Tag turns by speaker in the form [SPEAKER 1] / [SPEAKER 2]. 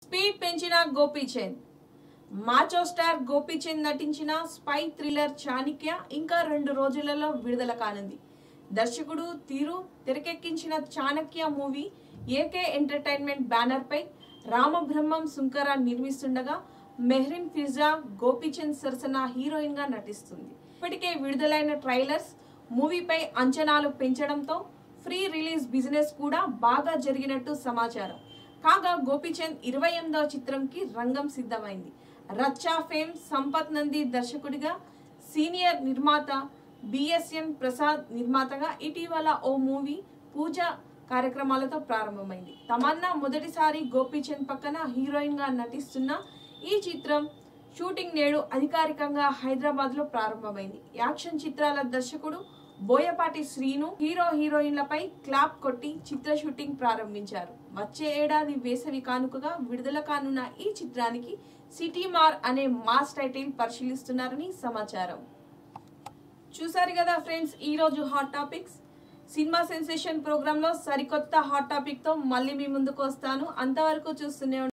[SPEAKER 1] Speed పెంచిన Gopichand. మాచో star Gopichand నటించిన spy thriller Chanakya ఇంకా 2 రోజులలో విడుదల కానుంది. దర్శకుడు తీరు తెరకెక్కించిన Chanakya movie AK entertainment banner పై రామబ్రహ్మం సుంకర నిర్మిస్తుండగా మెహ్రీన్ ఫిజా గోపీచంద్ సరసన హీరోయిన్ గా నటిస్తుంది. ఇప్పటికే విడుదలైన ట్రైలర్స్ మూవీపై అంచనాలు పెంచడంతో ఫ్రీ రిలీజ్ బిజినెస్ కూడా బాగా జరిగినట్టు సమాచారం. కాగా గోపీచంద్ 28వ చిత్రంకి రంగం సిద్ధమైంది. రచ్చా ఫేమ్ సంపత్ నంది దర్శకుడిగా, సీనియర్ నిర్మాత బిఎస్ఎన్ ప్రసాద్ నిర్మాతగా ఇటీవల ఓ మూవీ పూజ కార్యక్రమాలతో ప్రారంభమైంది. తమన్నా మొదటిసారి గోపీచంద్ పక్కన హీరోయిన్ గా నటిస్తున్న ఈ చిత్రం షూటింగ్ నేడు అధికారికంగా హైదరాబాద్ లో ప్రారంభమైంది. యాక్షన్ చిత్రాల దర్శకుడు బోయపాటి శ్రీను హీరోయిన్లపై క్లాప్ కొట్టి చిత్ర షూటింగ్ ప్రారంభించారు. వచ్చే ఏడాది వేసవి కానుకగా విడుదల కానున్న ఈ చిత్రానికి సిటీ మార్ అనే మాస్ టైటిల్ పరిశీలిస్తున్నారని సమాచారం. చూసారు కదా ఫ్రెండ్స్, ఈ రోజు hot topics. Cinema sensation program లో సరికొత్త హాట్ టాపిక్ తో మళ్ళీ మీ ముందుకు వస్తాను. అంతవరకు చూస్తూనే